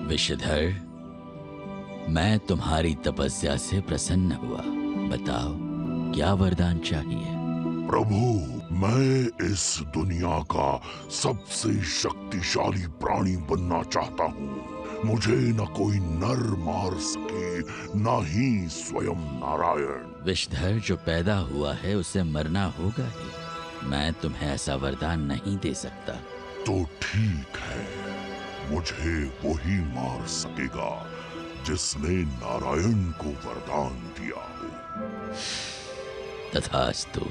विषधर, मैं तुम्हारी तपस्या से प्रसन्न हुआ। बताओ, क्या वरदान चाहिए? प्रभु, मैं इस दुनिया का सबसे शक्तिशाली प्राणी बनना चाहता हूँ। मुझे न कोई नर मार सके, न ही स्वयं नारायण। विषधर, जो पैदा हुआ है उसे मरना होगा ही। मैं तुम्हें ऐसा वरदान नहीं दे सकता। तो ठीक है, मुझे वही मार सकेगा जिसने नारायण को वरदान दिया हो। तथास्तु।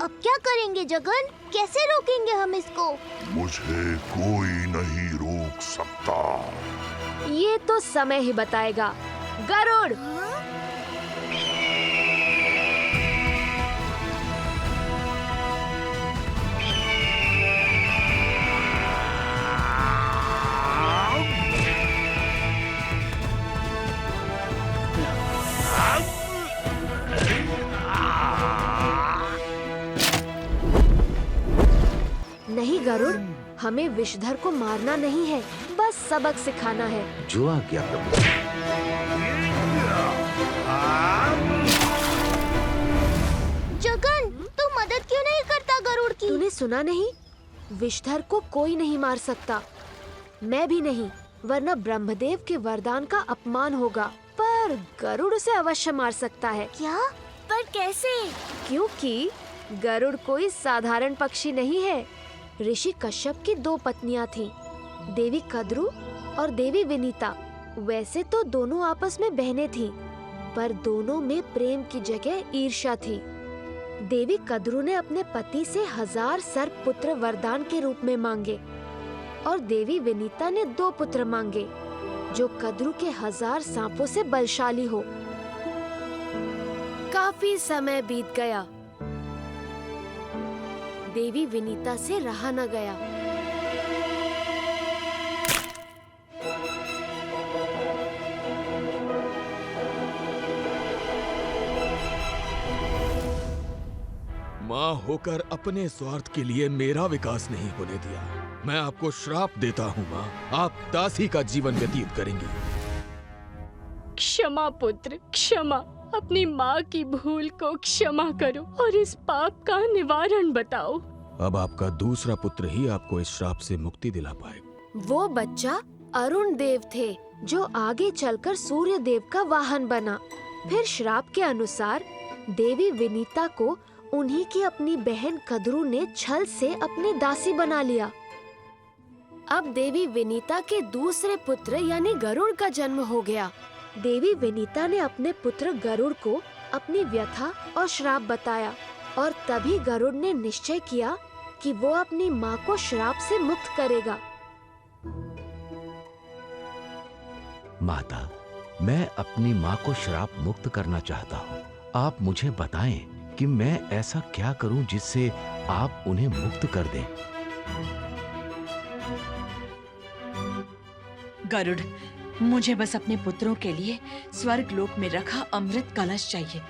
अब क्या करेंगे जगन? कैसे रोकेंगे हम इसको? मुझे कोई नहीं रोक सकता। ये तो समय ही बताएगा। गरुड़! नहीं गरुड़, हमें विषधर को मारना नहीं है, बस सबक सिखाना है। जो आज्ञा प्रभु। जगन, तू मदद क्यों नहीं करता गरुड़ की? तूने सुना नहीं? विषधर को कोई नहीं मार सकता, मैं भी नहीं, वरना ब्रह्मदेव के वरदान का अपमान होगा। पर गरुड़ उसे अवश्य मार सकता है। क्या? पर कैसे? क्योंकि गरुड़ कोई साधारण पक्षी नहीं है। ऋषि कश्यप की 2 पत्नियां थीं, देवी कद्रु और देवी विनीता। वैसे तो दोनों आपस में बहनें थीं, पर दोनों में प्रेम की जगह ईर्ष्या थी। देवी कद्रु ने अपने पति से 1000 सर्प पुत्र वरदान के रूप में मांगे और देवी विनीता ने 2 पुत्र मांगे, जो कद्रु के 1000 सांपों से बलशाली हो। काफी समय बीत गया, देवी विनीता से रहा न गया। माँ होकर अपने स्वार्थ के लिए मेरा विकास नहीं होने दिया। मैं आपको श्राप देता हूँ माँ, आप दासी का जीवन व्यतीत करेंगी। क्षमा पुत्र, क्षमा। अपनी माँ की भूल को क्षमा करो और इस पाप का निवारण बताओ। अब आपका दूसरा पुत्र ही आपको इस श्राप से मुक्ति दिला पाएगा। वो बच्चा अरुण देव थे, जो आगे चलकर सूर्य देव का वाहन बना। फिर श्राप के अनुसार देवी विनीता को उन्हीं की अपनी बहन कद्रु ने छल से अपनी दासी बना लिया। अब देवी विनीता के दूसरे पुत्र यानी गरुड़ का जन्म हो गया। देवी विनीता ने अपने पुत्र गरुड़ को अपनी व्यथा और श्राप बताया और तभी गरुड़ ने निश्चय किया कि वो अपनी माँ को श्राप से मुक्त करेगा। माता, मैं अपनी माँ को श्राप मुक्त करना चाहता हूँ। आप मुझे बताएं कि मैं ऐसा क्या करूं जिससे आप उन्हें मुक्त कर दें। गरुड़, मुझे बस अपने पुत्रों के लिए स्वर्ग लोक में रखा अमृत कलश चाहिए,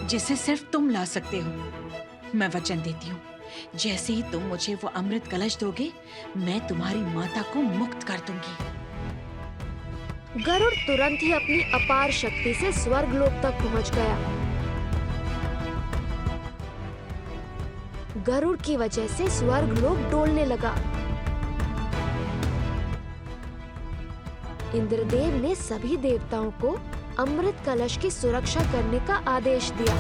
जिसे सिर्फ तुम ला सकते हो। मैं वचन देती हूँ, जैसे ही तुम मुझे वो अमृत कलश दोगे, मैं तुम्हारी माता को मुक्त कर दूंगी। गरुड़ तुरंत ही अपनी अपार शक्ति से स्वर्ग लोक तक पहुँच गया। गरुड़ की वजह से स्वर्ग लोक डोलने लगा। इंद्रदेव ने सभी देवताओं को अमृत कलश की सुरक्षा करने का आदेश दिया।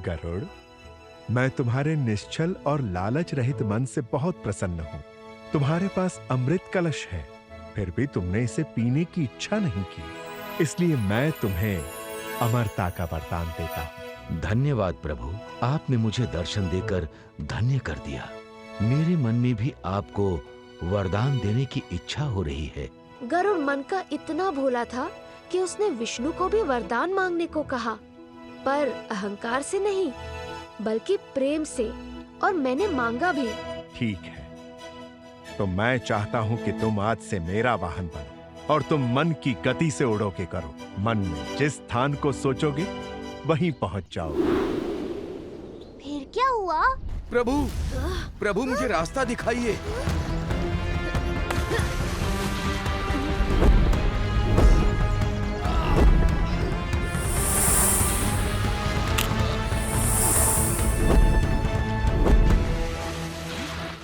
गरुड़, मैं तुम्हारे निश्चल और लालच रहित मन से बहुत प्रसन्न हूँ। तुम्हारे पास अमृत कलश है, फिर भी तुमने इसे पीने की इच्छा नहीं की, इसलिए मैं तुम्हें अमरता का वरदान देता हूँ। धन्यवाद प्रभु, आपने मुझे दर्शन देकर धन्य कर दिया। मेरे मन में भी आपको वरदान देने की इच्छा हो रही है। गरुड़ मन का इतना भोला था कि उसने विष्णु को भी वरदान मांगने को कहा, पर अहंकार से नहीं बल्कि प्रेम से, और मैंने मांगा भी। ठीक है, तो मैं चाहता हूं कि तुम आज से मेरा वाहन बनो और तुम मन की गति से उड़ोगे करो। मन में जिस स्थान को सोचोगे वहीं पहुंच जाओ। फिर क्या हुआ? प्रभु, प्रभु मुझे रास्ता दिखाइए।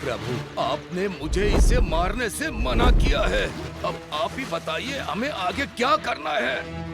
प्रभु, आपने मुझे इसे मारने से मना किया है। अब आप ही बताइए हमें आगे क्या करना है।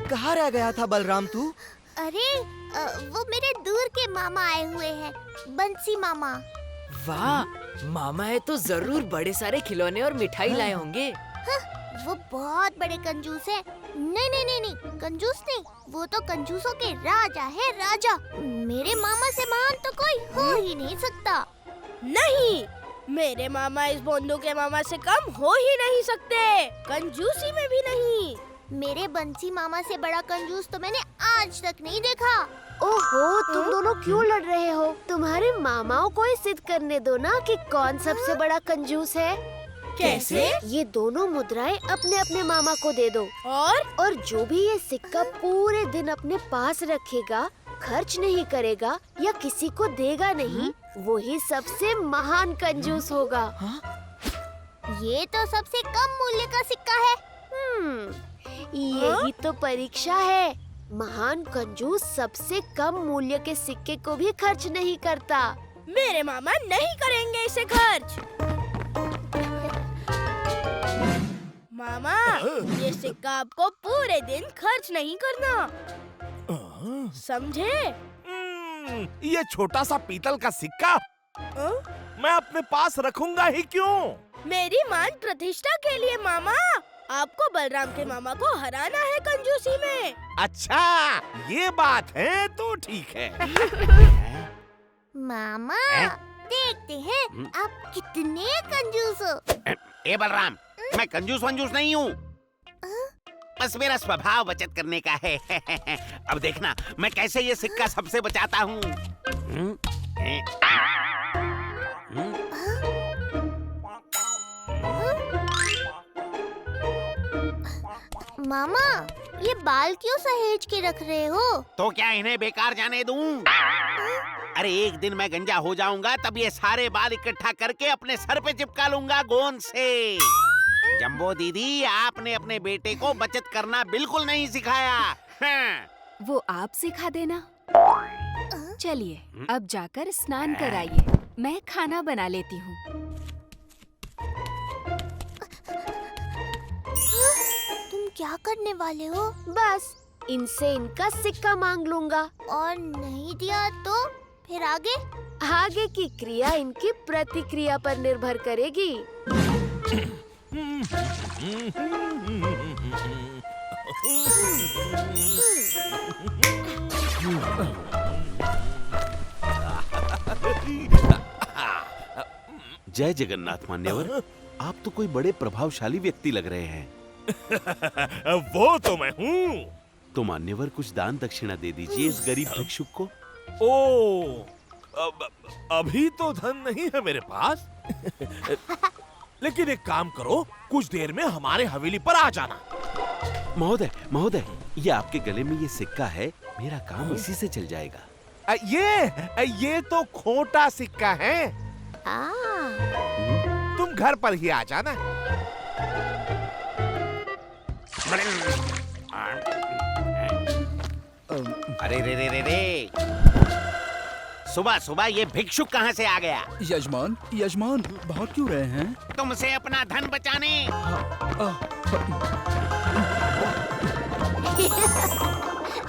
कहाँ रह गया था बलराम तू? अरे वो मेरे दूर के मामा आए हुए हैं, बंसी मामा। वाह, मामा है तो जरूर बड़े सारे खिलौने और मिठाई लाए होंगे। वो बहुत बड़े कंजूस हैं। नहीं नहीं नहीं नहीं, कंजूस नहीं, वो तो कंजूसों के राजा है, राजा। मेरे मामा से महान तो कोई हो ही नहीं सकता। नहीं, मेरे मामा इस बोंदू के मामा से कम हो ही नहीं सकते, कंजूसी में भी नहीं। मेरे बंसी मामा से बड़ा कंजूस तो मैंने आज तक नहीं देखा। ओहो, तुम दोनों क्यों लड़ रहे हो? तुम्हारे मामाओं को ही सिद्ध करने दो ना कि कौन सबसे बड़ा कंजूस है। कैसे? ये दोनों मुद्राएं अपने अपने मामा को दे दो, और जो भी ये सिक्का पूरे दिन अपने पास रखेगा, खर्च नहीं करेगा या किसी को देगा नहीं, वही सबसे महान कंजूस होगा। ये तो सबसे कम मूल्य का सिक्का है। यही तो परीक्षा है। महान कंजूस सबसे कम मूल्य के सिक्के को भी खर्च नहीं करता। मेरे मामा नहीं करेंगे इसे खर्च। मामा, ये सिक्का आपको पूरे दिन खर्च नहीं करना, समझे? ये छोटा सा पीतल का सिक्का मैं अपने पास रखूंगा ही क्यों? मेरी मान प्रतिष्ठा के लिए मामा। आपको बलराम के मामा को हराना है कंजूसी में। अच्छा, ये बात है तो ठीक है। मामा, देखते हैं आप कितने कंजूस हो। ए बलराम, मैं कंजूस वंजूस नहीं हूँ, बस मेरा स्वभाव बचत करने का है। अब देखना मैं कैसे ये सिक्का सबसे बचाता हूँ। मामा, ये बाल क्यों सहेज के रख रहे हो? तो क्या इन्हें बेकार जाने दूं? अरे एक दिन मैं गंजा हो जाऊंगा, तब ये सारे बाल इकट्ठा करके अपने सर पे चिपका लूंगा गोंद से। जम्बो दीदी, आपने अपने बेटे को बचत करना बिल्कुल नहीं सिखाया। वो आप सिखा देना। चलिए अब जाकर स्नान कराइए, मैं खाना बना लेती हूँ। तुम क्या करने वाले हो? बस इनसे इनका सिक्का मांग लूंगा। और नहीं दिया तो फिर आगे? आगे की क्रिया इनकी प्रतिक्रिया पर निर्भर करेगी। जय जगन्नाथ मान्यवर, आप तो कोई बड़े प्रभावशाली व्यक्ति लग रहे हैं। वो तो मैं हूँ। तो मान्यवर कुछ दान दक्षिणा दे दीजिए इस गरीब भिक्षुक को। ओ, अभी तो धन नहीं है मेरे पास। लेकिन एक काम करो, कुछ देर में हमारे हवेली पर आ जाना। महोदय महोदय, ये आपके गले में ये सिक्का है, मेरा काम इसी से चल जाएगा। ये तो खोटा सिक्का है। तुम घर पर ही आ जाना। अरे रे रे रे रे, सुबह सुबह ये भिक्षुक कहाँ से आ गया? यजमान भाग क्यों रहे हैं? तुमसे अपना धन बचाने।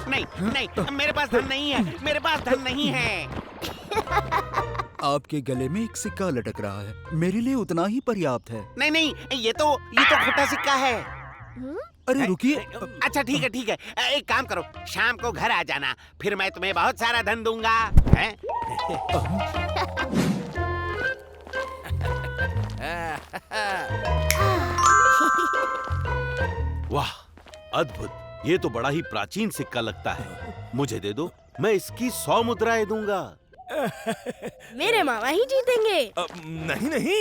नहीं नहीं, मेरे पास धन नहीं है, मेरे पास धन नहीं है। आपके गले में एक सिक्का लटक रहा है, मेरे लिए उतना ही पर्याप्त है। नहीं नहीं, ये तो खोटा सिक्का है। अरे रुकिए। अच्छा ठीक है ठीक है, एक काम करो, शाम को घर आ जाना, फिर मैं तुम्हें बहुत सारा धन दूंगा। हैं? वाह, अद्भुत, ये तो बड़ा ही प्राचीन सिक्का लगता है। मुझे दे दो, मैं इसकी 100 मुद्राएं दूंगा। मेरे मामा ही जीतेंगे। नहीं नहीं,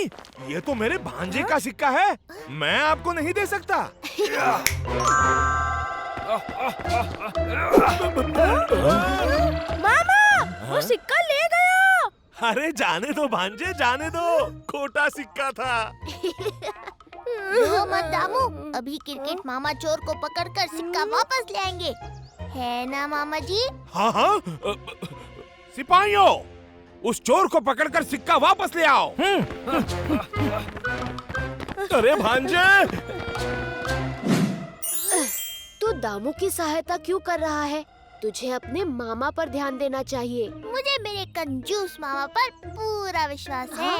ये तो मेरे भांजे का सिक्का है, मैं आपको नहीं दे सकता। मामा, वो सिक्का ले गया। अरे जाने दो भांजे, जाने दो, खोटा सिक्का था। रो मत दामू, अभी क्रिकेट मामा चोर को पकड़कर सिक्का वापस ले आएंगे, है ना मामा जी? हाँ हाँ, सिपाहियों, उस चोर को पकड़कर सिक्का वापस ले आओ। अरे भांजे, तू दामू की सहायता क्यों कर रहा है? तुझे अपने मामा पर ध्यान देना चाहिए। मुझे मेरे कंजूस मामा पर पूरा विश्वास है।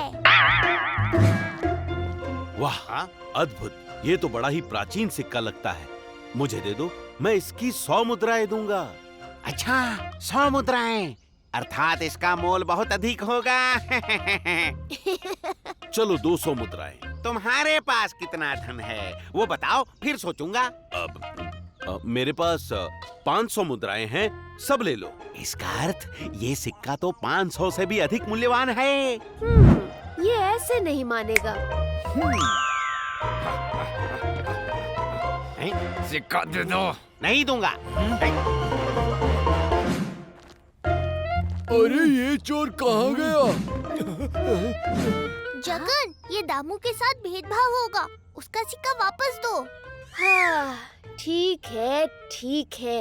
वाह, अद्भुत, ये तो बड़ा ही प्राचीन सिक्का लगता है। मुझे दे दो, मैं इसकी 100 मुद्राएं दूंगा। अच्छा, 100 मुद्राएं, अर्थात इसका मोल बहुत अधिक होगा। चलो 200 मुद्राएं। तुम्हारे पास कितना धन है वो बताओ, फिर सोचूंगा। अब मेरे पास 500 मुद्राएं हैं, सब ले लो। इसका अर्थ ये सिक्का तो 500 से भी अधिक मूल्यवान है। ये ऐसे नहीं मानेगा। सिक्का दे दो। नहीं दूंगा। अरे ये चोर कहाँ गया? जगन, ये दामू के साथ भेदभाव होगा, उसका सिक्का वापस दो। हाँ, ठीक है ठीक है।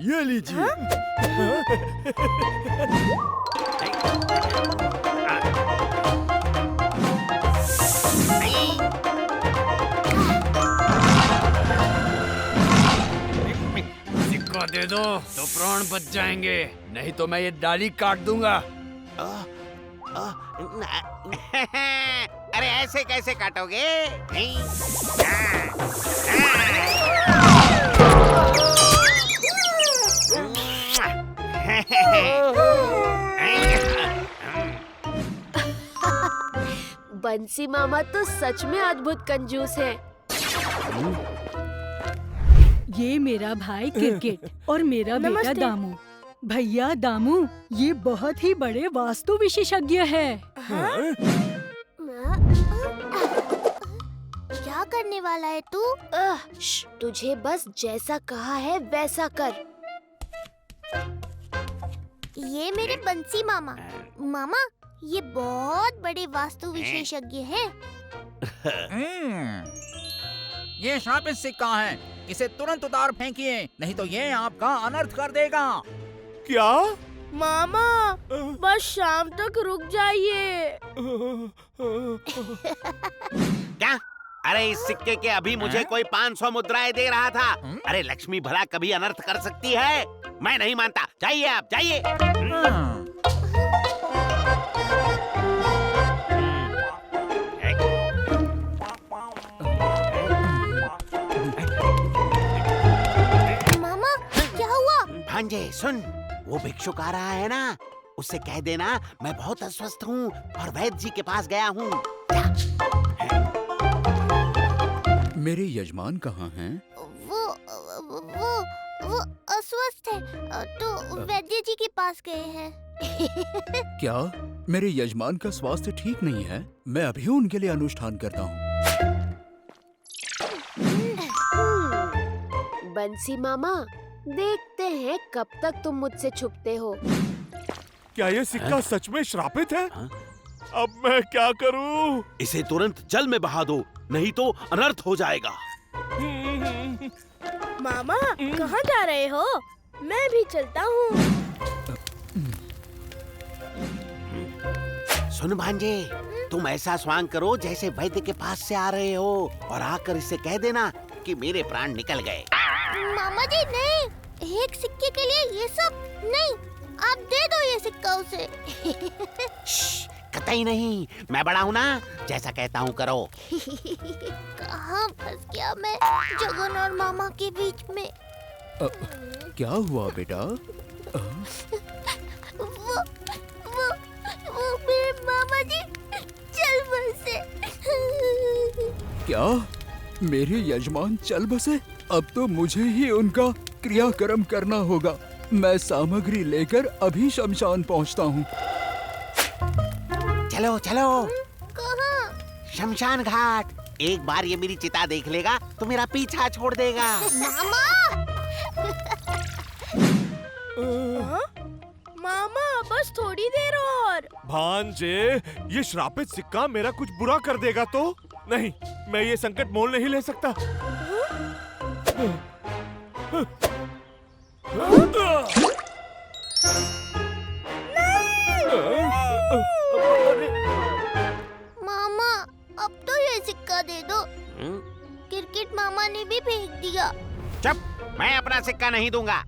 ये लीजिए। सिक्का दे दो तो प्राण बच जाएंगे, नहीं तो मैं ये डाली काट दूंगा। अरे ऐसे कैसे काटोगे? बंसी मामा तो सच में अद्भुत कंजूस है। ये मेरा भाई क्रिकेट और मेरा बेटा नमस्ते। दामू। भैया दामू, ये बहुत ही बड़े वास्तु विशेषज्ञ है। क्या करने वाला है तू? तुझे बस जैसा कहा है वैसा कर। ये मेरे बंसी मामा। मामा, ये बहुत बड़े वास्तु विशेषज्ञ हैं। ये शापित सिक्का है, इसे तुरंत उतार फेंकिए, नहीं तो ये आपका अनर्थ कर देगा। क्या? मामा, बस शाम तक रुक जाइए। क्या? अरे इस सिक्के के अभी मुझे कोई 500 मुद्राएं दे रहा था। अरे लक्ष्मी भला कभी अनर्थ कर सकती है? मैं नहीं मानता, जाइए आप जाइए। मामा, क्या हुआ? भांजे सुन, वो भिक्षुक आ रहा है ना, उससे कह देना मैं बहुत अस्वस्थ हूँ और वैद्य जी के पास गया हूँ। मेरे यजमान कहाँ हैं? वो अस्वस्थ है, तो वैद्य जी के पास गए हैं। क्या मेरे यजमान का स्वास्थ्य ठीक नहीं है? मैं अभी उनके लिए अनुष्ठान करता हूँ। बंसी मामा, देखते हैं कब तक तुम मुझसे छुपते हो। क्या ये सिक्का सच में श्रापित है? अब मैं क्या करूं? इसे तुरंत जल में बहा दो, नहीं तो अनर्थ हो जाएगा। मामा कहाँ जा रहे हो? मैं भी चलता हूँ। सुन भांजे, तुम ऐसा स्वांग करो जैसे वैद्य के पास से आ रहे हो और आकर इससे कह देना कि मेरे प्राण निकल गए। मामा जी नहीं, एक सिक्के के लिए ये सब नहीं, आप दे दो ये सिक्का उसे। कतई नहीं, मैं बड़ा हूँ ना, जैसा कहता हूँ करो। कहाँ फंस गया मैं जगन और मामा के बीच में। क्या हुआ बेटा? वो मेरे मामा जी चल बसे। क्या मेरे यजमान चल बसे? अब तो मुझे ही उनका क्रियाक्रम करना होगा। मैं सामग्री लेकर अभी शमशान पहुंचता हूँ। चलो चलो। कहाँ? शमशान घाट। एक बार ये मेरी चिता देख लेगा तो मेरा पीछा छोड़ देगा। मामा! मामा बस थोड़ी देर और। भांजे, ये श्रापित सिक्का मेरा कुछ बुरा कर देगा तो? नहीं, मैं ये संकट मोल नहीं ले सकता। मामा अब तो ये सिक्का दे दो। क्रिकेट मामा ने भी फेंक दिया। चुप, मैं अपना सिक्का नहीं दूंगा।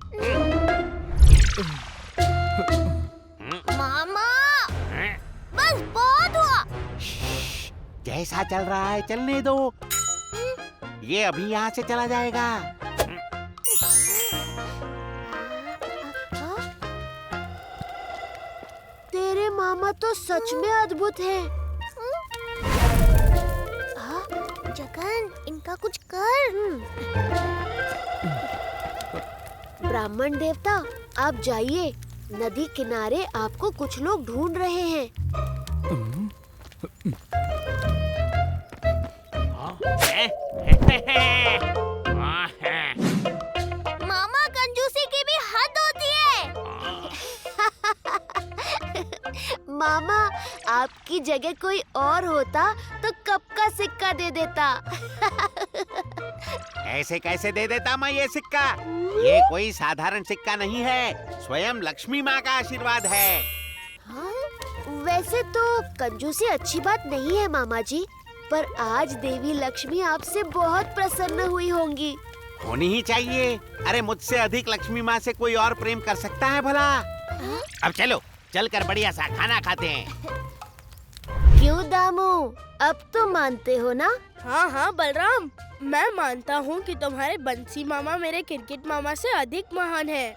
मामा बस बहुत हुआ। जैसा चल रहा है चलने दो, ये अभी यहाँ से चला जाएगा। तेरे मामा तो सच में अद्भुत हैं। जगन, इनका कुछ कर। ब्राह्मण देवता, आप जाइए, नदी किनारे आपको कुछ लोग ढूंढ रहे हैं। मामा कंजूसी की भी हद होती है। मामा, आपकी जगह कोई और होता तो कब का सिक्का दे देता। ऐसे कैसे दे देता मैं ये सिक्का? ये कोई साधारण सिक्का नहीं है, स्वयं लक्ष्मी माँ का आशीर्वाद है। वैसे तो कंजूसी अच्छी बात नहीं है मामा जी, पर आज देवी लक्ष्मी आपसे बहुत प्रसन्न हुई होंगी। होनी ही चाहिए। अरे मुझसे अधिक लक्ष्मी माँ से कोई और प्रेम कर सकता है भला? अब चलो, चलकर बढ़िया सा खाना खाते हैं। क्यों दामू, अब तो मानते हो ना? हाँ हाँ बलराम, मैं मानता हूँ कि तुम्हारे बंसी मामा मेरे क्रिकेट मामा से अधिक महान है।